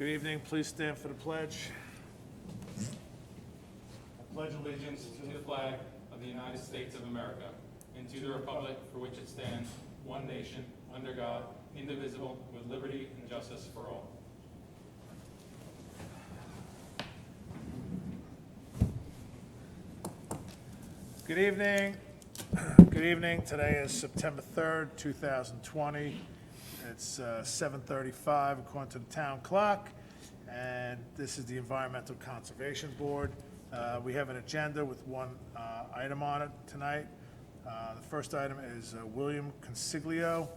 Good evening. Please stand for the pledge. I pledge allegiance to the flag of the United States of America and to the republic for which it stands, one nation, under God, indivisible, with liberty and justice for all. Good evening. Good evening. Today is September 3rd, 2020. It's 7:35 according to the town clock, and this is the Environmental Conservation Board. We have an agenda with one item on it tonight. The first item is William Consiglio,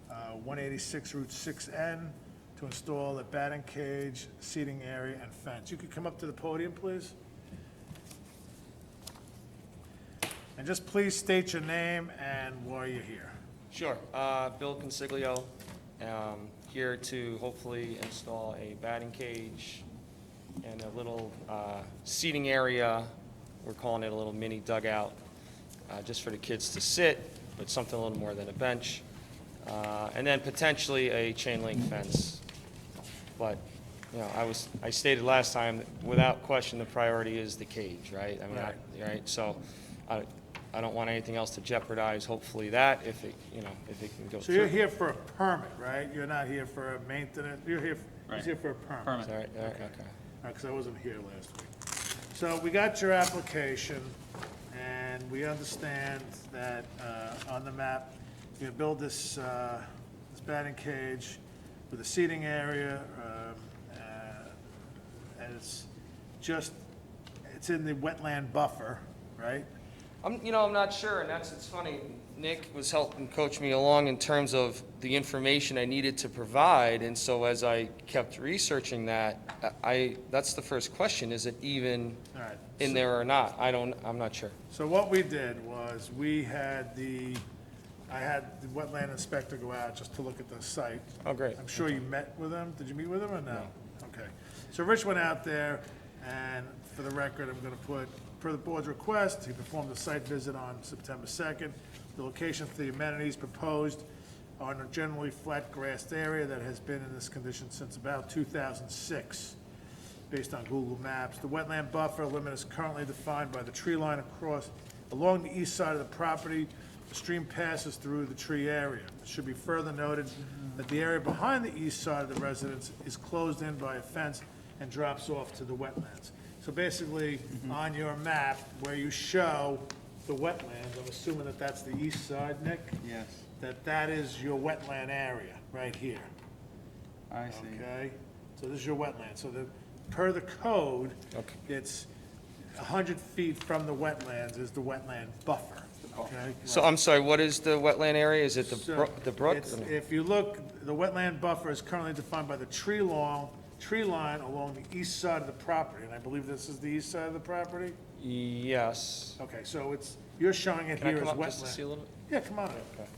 186 Route 6N, to install a batting cage, seating area, and fence. You could come up to the podium, please. And just please state your name and why you're here. Sure. Bill Consiglio, here to hopefully install a batting cage and a little seating area. We're calling it a little mini dugout, just for the kids to sit, but something a little more than a bench. And then potentially a chain link fence. But, you know, I stated last time, that without question, the priority is the cage, right? I mean, right? So I don't want anything else to jeopardize, hopefully that, if it can go So through. you're here for a permit, right? You're not here for a maintenance, you're here, Right. he's here for a permit. Permit. All right, okay. Because I wasn't here last week. So we got your application, and we understand that on the map, you're gonna build this batting cage with a seating area, and it's in the wetland buffer, right? I'm not sure, and it's funny, Nick was helping coach me along in terms of the information I needed to provide, and so as I kept researching that, that's the first question, is it even All right. in there or not? I'm not sure. So what we did was, I had the wetland inspector go out just to look at the site. Oh, great. I'm sure you met with him. Did you meet with him or no? No. Okay. So Rich went out there, and for the record, I'm gonna put, per the board's request, he performed a site visit on September 2nd. The location for the amenities proposed are in a generally flat grassed area that has been in this condition since about 2006, based on Google Maps. The wetland buffer limit is currently defined by the tree line along the east side of the property. The stream passes through the tree area. It should be further noted that the area behind the east side of the residence is closed in by a fence and drops off to the wetlands. So basically, on your map, where you show the wetlands, I'm assuming that that's the east side, Nick? Yes, That is your wetland area, right here, I see. okay? So this is your wetland. So per the code, Okay. it's 100 feet from the wetlands is the wetland buffer, okay? So I'm sorry, what is the wetland area? Is it So the brook? it's- If you look, the wetland buffer is currently defined by the tree line along the east side of the property, and I believe this is the east side of the property? Yes. Okay, so you're showing it Can I here as come up just to see a wetland. little bit? Yeah, come on. Okay.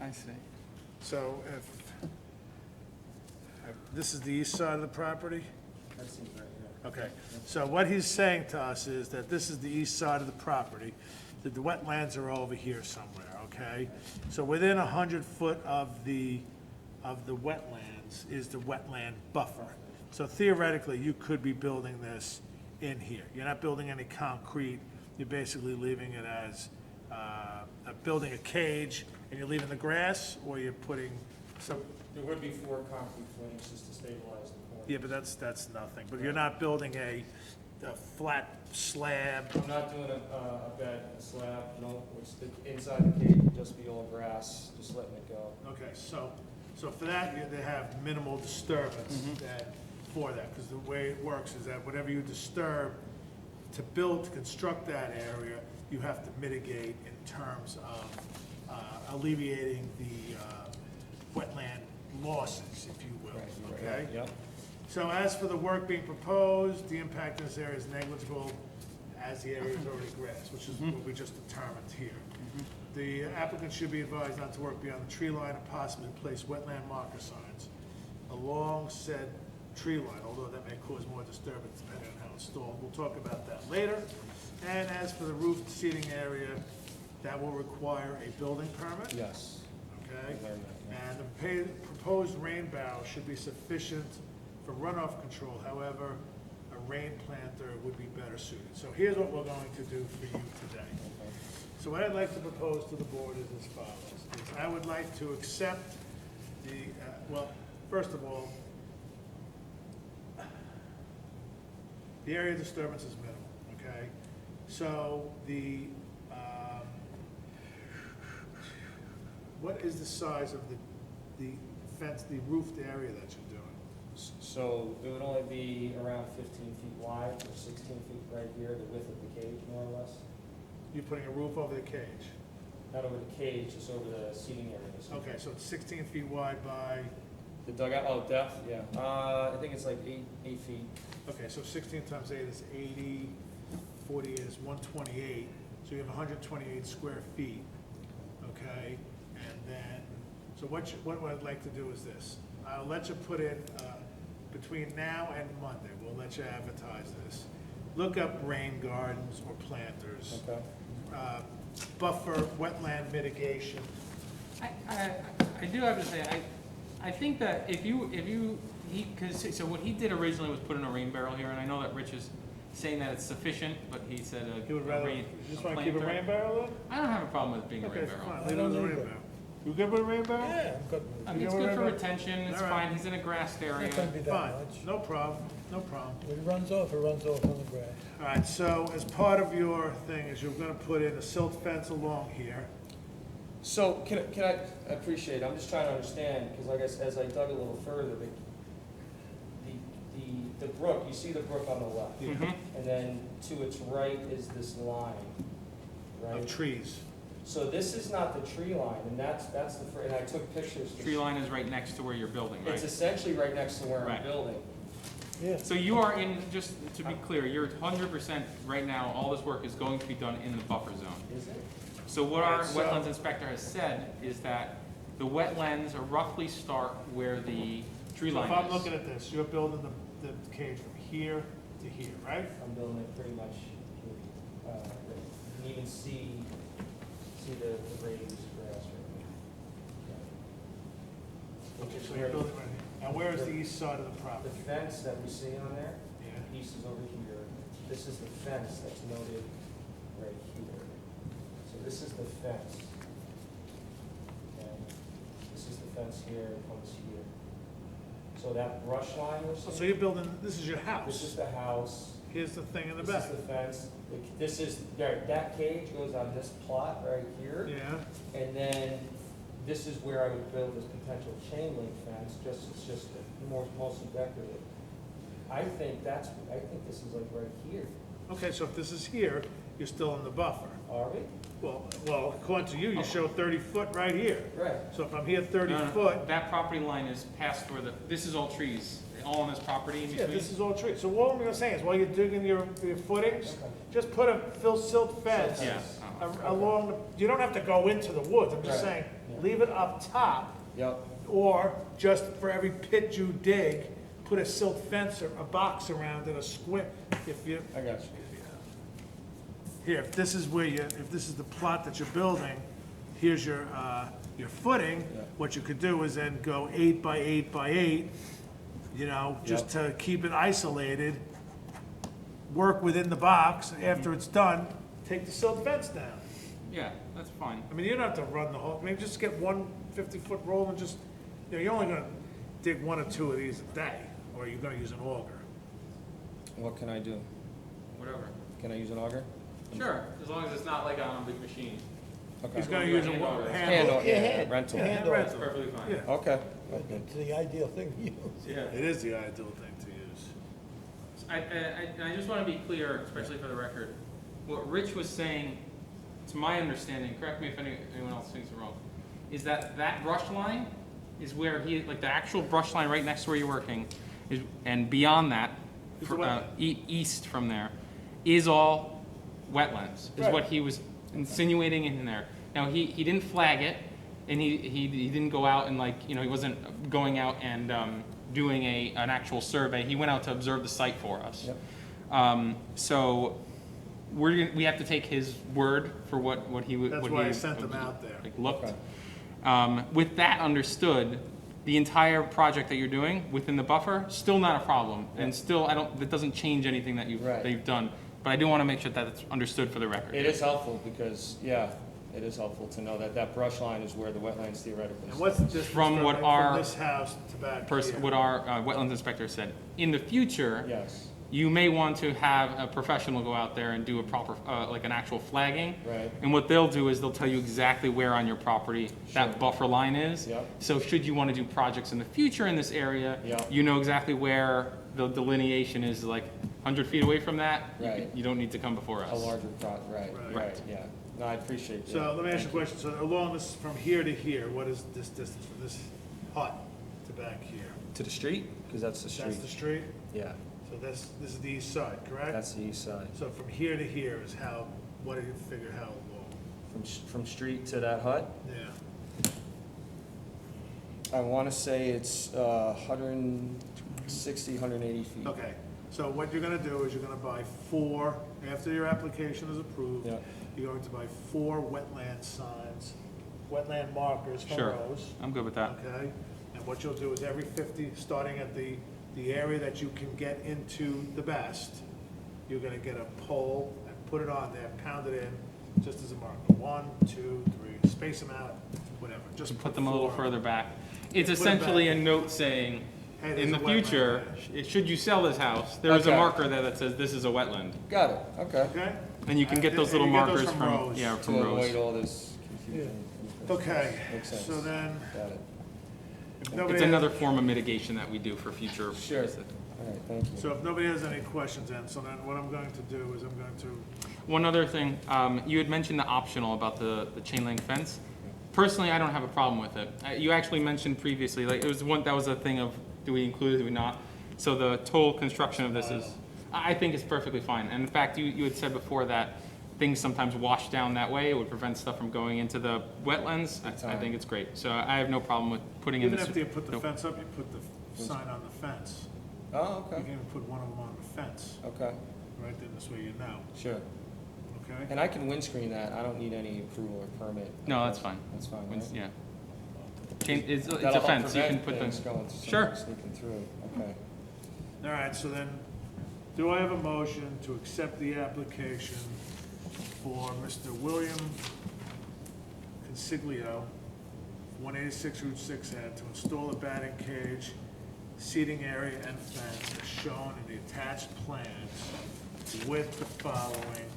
I see. So this is the east side of the property? Okay, so what he's saying to us is that this is the east side of the property, that the wetlands are over here somewhere, okay? So within 100 foot of the wetlands is the wetland buffer. So theoretically, you could be building this in here. You're not building any concrete, you're basically leaving it as, building a cage, and you're leaving the grass, or you're putting some, There would be 4 concrete footings just to stabilize the corner. yeah, but that's nothing. But you're not building a flat slab. I'm not doing a bed, a slab, no, it's inside the cage would just be all grass, just letting it go. Okay, so for that, they have minimal disturbance for that, because the way it works is that whatever you disturb to construct that area, you have to mitigate in terms of alleviating the wetland losses, if you will, okay? Yep. So as for the work being proposed, the impact in this area is negligible as the area is already grass, which is what we just determined here. The applicant should be advised not to work beyond the tree line and possibly place wetland marker signs along said tree line, although that may cause more disturbance depending on how installed. We'll talk about that later. And as for the roof seating area, that will require a building permit. Yes. okay? I learned that, And the proposed rain barrel should be sufficient for runoff control. However, a rain planter would be better suited. So here's what we're going to do for you today. So what I'd like to propose to the board is as follows. Is I would like to accept the, well, first of all, the area disturbance is minimal, okay? So the, what is the size of the fence, the roofed area that you're doing? So it would only be around 15 feet wide, or 16 feet right here, the width of the cage, more or less. You're putting a roof over the cage? Not over the cage, just over the seating areas. Okay, so it's 16 feet wide by, The dugout, oh, depth, yeah. I think it's like 8 feet. okay, so 16 times 8 is 80, 40 is 128, so you have 128 square feet, okay? And then, so what I'd like to do is this. I'll let you put in, between now and Monday, we'll let you advertise this. Look up rain gardens or planters. Okay. Buffer wetland mitigation. I do have to say, I think that because, so what he did originally was put in a rain barrel here, and I know that Rich is saying that it's sufficient, but he said You would rather, you just want to keep a rain barrel I don't have a problem with it being in? a Okay, rain barrel. fine, leave it as a rain barrel. You good with a rain barrel? Yeah, I'm good. I mean, it's You good know for what I- retention, it's All right. fine, he's in a grassed area. Not gonna be that Fine, much. no problem, no problem. If it runs off on the grass. All right, so as part of your thing is you're gonna put in a silt fence along here. So can I appreciate, I'm just trying to understand, because I guess as I dug a little further, the brook, you see the brook on the left. Mhm. And then to its right is this line, Of right? trees. So this is not the tree line, and that's and I took pictures. Tree line is right next to where you're building, It's right? essentially right next to where I'm Right. building. Yeah. So you are in, just to be clear, you're 100% right now, all this work is going to be done in the buffer zone. Is it? So what our Right, so- wetlands inspector has said is that the wetlands are roughly start where the tree So line if I'm is. looking at this, you're building the cage from here to here, right? I'm building it pretty much, you can even see the raised grass right here. Okay, Which is so where you're building right here. Now where is the east side of the the property? fence that we see on there, Yeah. the piece is over here. This is the fence that's noted right here. So this is the fence. And this is the fence here, it comes here. So that brush line you're So seeing, you're building, this is your this is house. the house. Here's the thing in the This back. is the fence. This is, that cage goes on this plot right here. Yeah, And then this is where I would build this potential chain link fence, it's just mostly decorative. I think this is like right here. okay, so if this is here, you're still in the buffer. Are we? Well, according to you, you show 30 foot right here. Right. So if I'm here 30 No, no, foot, That property line is past where this is all trees, all on this property in yeah, between. this is all trees. So what I'm gonna say is, while you're digging your footings, Okay. just put a silt fence Yeah. along, you don't have to go into the woods, I'm just Right. saying, Yeah. leave it up top, Yep. or just for every pit you dig, put a silt fence or a box around it, a square, if you, I got you. here, if this is where if this is the plot that you're building, here's your footing, Yeah. what you could do is then go 8 by 8 by 8, you know, just to keep it isolated, work within the box, after it's done, take the silt fence down. Yeah, that's fine. I mean, you don't have to run the whole, maybe just get one 50-foot roll and just, you know, you're only gonna dig 1 or 2 of these a day, or you're gonna use an auger. What can I do? Whatever. Can I use an auger? Sure, as long as it's not like on a big machine. He's Okay. gonna Well, use a hand auger. hand Hand auger. auger, Yeah, yeah, hand. rental. Yeah. Hand That's rental. perfectly fine. Yeah. Okay. It's the ideal thing to use. Yeah. It is the ideal thing to use. I just want to be clear, especially for the record, what Rich was saying, to my understanding, correct me if anyone else thinks it wrong, is that brush line is where like the actual brush line right next to where you're working, is, and beyond that, Is the wetland. east from there, is all wetlands, is Right. what he was insinuating in there. Now, he didn't flag it, and he didn't go out and like, you know, he wasn't going out and doing an actual survey. He went out to observe the site for us. Yep. So we have to take his word for what he would. That's what why he I sent them out there. Like looked. Okay. With that understood, the entire project that you're doing within the buffer, still not a problem. And still, that doesn't change anything that Right. they've done. But I do want to make sure that it's understood for the record. It is helpful because, yeah, it is helpful to know that that brush line is where the wetlands theoretically And start. what's the distance From what our- from this house to back here? What our wetlands inspector said. In the future, Yes, you may want to have a professional go out there and do a proper, like an actual flagging. right, And what they'll do is they'll tell you exactly where on your property that Sure. buffer line is. Yep. So should you want to do projects in the future in this area, Yep. you know exactly where the delineation is, like 100 feet away from that. Right. You don't need to come before a us. larger right, Right. right, yeah. No, I appreciate that. So let me ask you a question. So along this, from here to here, what is this distance from this hut to back here? To the street? Because that's the street. That's the street? Yeah, So this is the east side, correct? that's the east side. So from here to here is how, what do you figure how long? From street to that hut, Yeah. I want to say it's 160, 180 feet. Okay, so what you're gonna do is you're gonna buy 4, after your application is approved, Yeah. you're going to buy 4 wetland signs, wetland markers from Sure. Rose. I'm good with that. Okay, and what you'll do is every 50, starting at the area that you can get into the best, you're gonna get a pole and put it on there, pound it in, just as a marker. 1, 2, 3, space them out, whatever, just To put them a little 4. further back. It's Put it essentially back. a note saying, Hey, there's in the a wetland future, should you sell this house, there is a Okay. marker there that says this is a wetland. Got it, okay. Okay? And you can get those And little you get those markers from from, Rose. yeah, To from Rose. avoid all this confusion. Okay, Makes sense. so then, Got it. if nobody It's has- another form of mitigation that we do for future. Sure. All right, thank you. So if nobody has any questions, then, so then what I'm going to do is I'm going to, One other thing, you had mentioned the optional about the chain link fence. Personally, I don't have a problem with it. You actually mentioned previously, like, it was that was a thing of, do we include it, do we not? So the total construction of this is, I think it's perfectly fine. And in fact, you had said before that things sometimes wash down that way, it would prevent stuff from going into the wetlands. I think it's great. So I have no problem with putting in even this. after you put the Nope. fence up, you put the sign on the fence. Oh, You okay, can even put one of them on the fence, okay, right then, this way you know, sure. okay? And I can windscreen that, I don't need any approval or permit. No, that's fine. That's fine, When- right? Yeah. It's That'll a help fence, you can prevent put them. things going to Sure. somebody sneaking through, okay. All right, so then, do I have a motion to accept the application for Mr. William Consiglio, 186 Route 6 Ave, to install a batting cage, seating area, and fence as shown in the attached plans with the following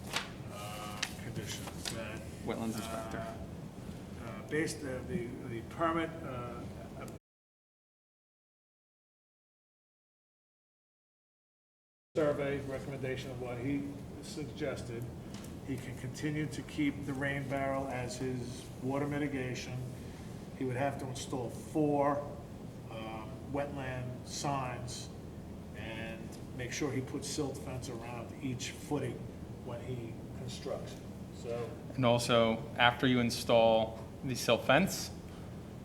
conditions, that Wetlands inspector. based, the permit, survey recommendation of what he suggested. He can continue to keep the rain barrel as his water mitigation. He would have to install 4 wetland signs and make sure he puts silt fence around each footing when he constructs. So, And also, after you install the silt fence,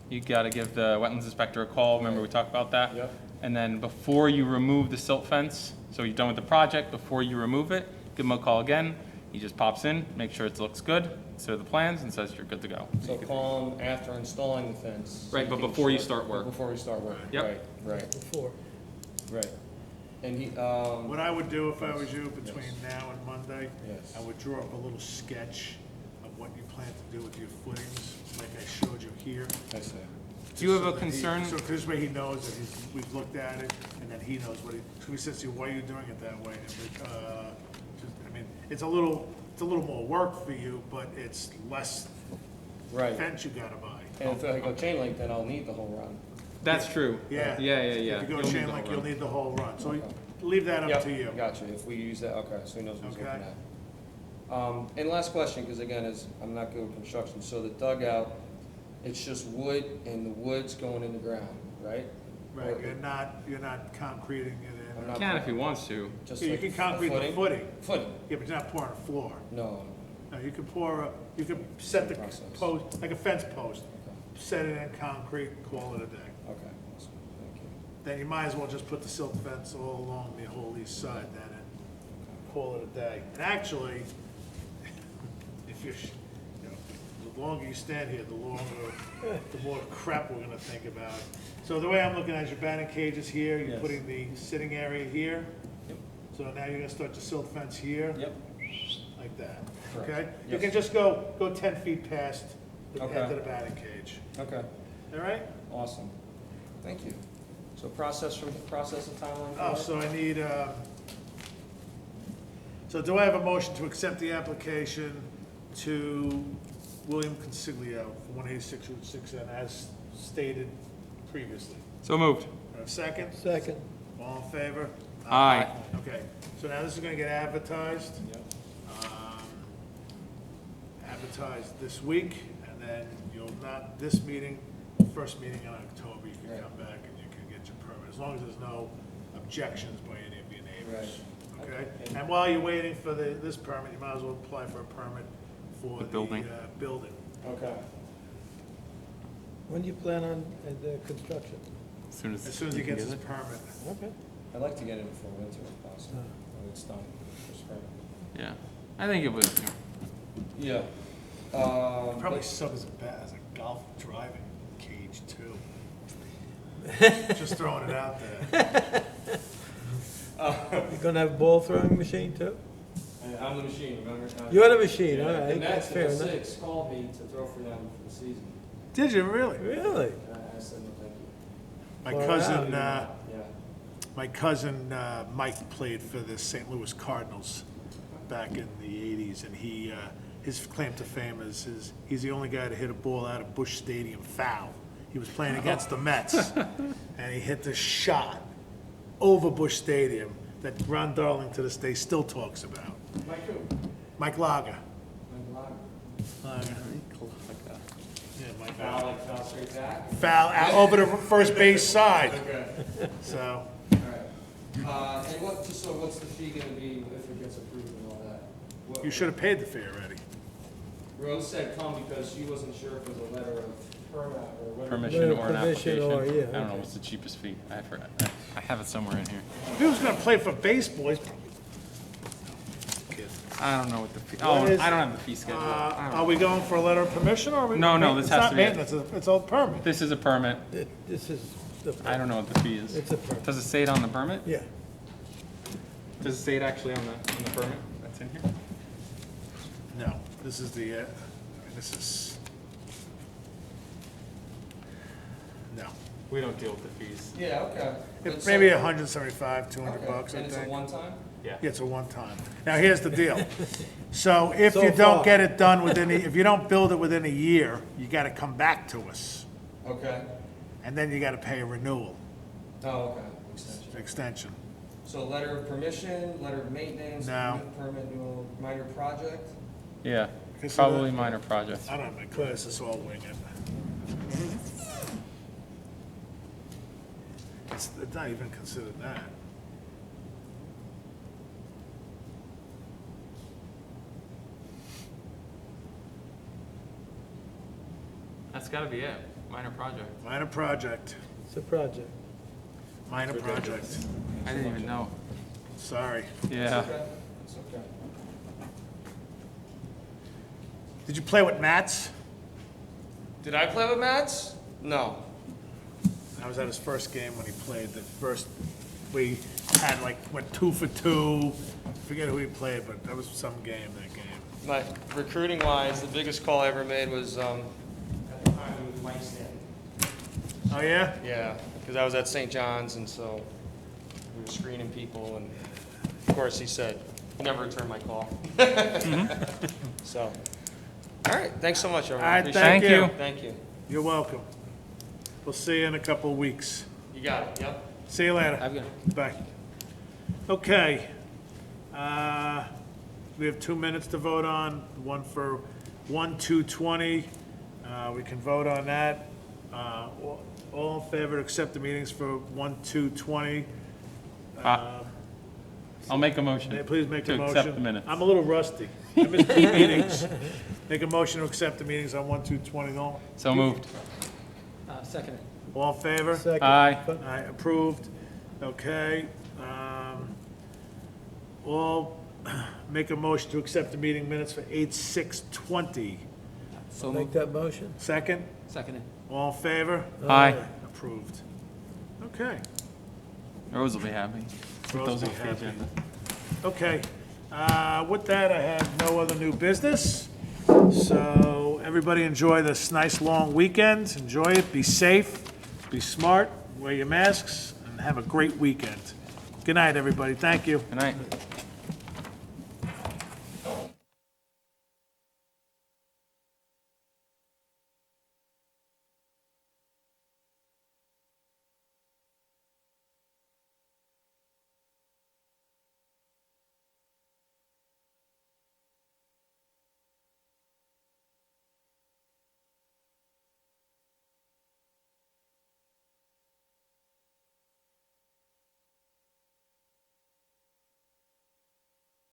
you gotta give the wetlands inspector a call, remember we talked about that? Yep. And then before you remove the silt fence, so you're done with the project, before you remove it, give him a call again. He just pops in, make sure it looks good, so the plans, and says you're good to go. So call them after installing the fence. Right, but Making before you sure- start work. Before we start work, Yep. right, Before. right. And he, what I would do if I was you between now and Monday, Yes. I would draw up a little sketch of what you plan to do with your footings, like I showed you here. I see. Do you have So a that he- concern? So this way he knows that we've looked at it, and then he knows what he, so he says to you, why are you doing it that way? And I mean, it's a little more work for you, but it's less Right. fence you gotta buy. And if I go chain link, then I'll need the whole run. That's true. Yeah. Yeah. If you You'll go need chain the link, whole you'll road. need the whole run, so Okay. leave that up Yep, to you. Gotcha, if we use that, okay, so he knows what he's looking Okay. at. And last question, because again, I'm not good with construction, so the dugout, it's just wood and the wood's going in the ground, right? Right, Or- you're not concreting it I'm in. not- Can if he wants to. Just Yeah, you like can a concrete the footing, Footing, yeah, but you're not pouring a floor. no, No, you can you can set the Process. post, like a fence post, okay, set it in concrete, call it a day. okay, awesome, thank you. Then you might as well just put the silt fence all along the whole east side then and call it a day. And actually, if you're, you know, the longer you stand here, the more crap we're gonna think about. So the way I'm looking at it, your batting cage is here, you're Yes. putting the sitting area here. Yep. So now you're gonna start your silt fence here, Yep. like that, Correct. okay? You Yes. can just go 10 feet past the Okay. end of the batting cage, Okay, all right? awesome. Thank you. So process and timeline? for Oh, that? so I need, so do I have a motion to accept the application to William Consiglio for 186 Route 6N as stated previously? So moved. Do I have a second? Second. All in favor? Aye. Okay, so now this is gonna get advertised, Yep. advertised this week, and then you'll not, this meeting, first meeting in October, you can Right. come back and you can get your permit, as long as there's no objections by any of your neighbors. Okay? Okay. And while you're waiting for this permit, you might as well apply for a permit for The the building. building. Okay. When do you plan on the construction? As soon As soon as he gets his permit. Okay. I'd like to get it before winter if possible, when it's done for spring. Yeah, I think it was, Yeah. Probably but- sub as a golf driving cage too. Just throwing it out there. You gonna have a ball throwing machine too? I'm the machine, remember? You're the machine, all The right, that's Mets fair at the enough. 6 called me to throw for them for the season. Did you really? Really? I said no, thank you. My Far cousin, Yeah. my cousin Mike played for the St. Louis Cardinals back in the '80s, and his claim to fame is he's the only guy to hit a ball out of Busch Stadium foul. He was playing against the Mets, and he hit the shot over Busch Stadium that Ron Darling to this day still talks about. Mike who? Mike Lager. Mike Lager. Yeah, Mike Foul, Lager. like foul straight back? Foul out over the first base side. Okay. So, Alright. And what's the fee gonna be if it gets approved and all that? What- you should have paid the fee already. Rose said come because she wasn't sure if it was a letter of permit or whatever. permission Letter or an permission application. or, yeah, I don't know okay. what's the cheapest fee. I forgot. I have it somewhere in here. If he was gonna play for baseball, he's probably. Kid. I don't know what the fee, What is- I don't have the fee schedule. I don't Are we going for a letter of permission, or are we? No, no, this It's has not to be a- maintenance, it's a permit. This is a permit. This is the. I don't know what the fee is. It's a permit. Does it say it on the permit? Yeah. Does it say it actually on the permit that's in here? No, this is the, this is. No. We don't deal with the fees. Yeah, okay. It's maybe $175, $200 bucks, I And it's a think. one-time? Yeah, it's a one-time. Now, here's the deal. So if So you don't far. get it done if you don't build it within a year, you gotta come back to us. Okay. And then you gotta pay a renewal, Oh, okay, extension. extension. So letter of permission, letter of maintenance, No. permit, new minor project? Yeah, Consider- probably minor projects. I don't have my class, it's all wing it. It's not even considered that. That's gotta be it, minor project. Minor project, It's a project. minor project. I didn't even know. Sorry. Yeah. Okay, it's okay. Did you play with Mats? Did I play with Mats? No. I was at his first game when he played. We had went 2 for 2. Forget who he played, but that was some game, that game. My recruiting wise, the biggest call I ever made was, at the time it was Mike Stanton. Oh, yeah? Yeah, because I was at St. John's and so we were screening people and of course he said, he never returned my call. So, all right, thanks so much, everyone. All right, Appreciate thank it. you. Thank you. You're welcome. We'll see you in a couple of weeks. You got it, yep. See you later. I've got Bye. Okay. We have 2 minutes to vote on, one for 1/2/20. We can vote on that. All in favor to accept the meetings for 1/2/20? I'll make a motion. Please make a To motion. accept the minutes. I'm a little rusty. I missed 2 meetings. Make a motion to accept the meetings on 1/2/20. So moved. Second. All in favor? Second. Aye. Aye, approved. Okay. All make a motion to accept the meeting minutes for 8/6/20. I'll make that motion. Second? Seconded. All in favor? Aye. Approved. Okay. Rose will be happy. Rose Those will off be the happy. agenda. Okay, with that, I have no other new business. So everybody enjoy this nice long weekend. Enjoy it, be safe, be smart, wear your masks, and have a great weekend. Good night, everybody. Thank you. Good night.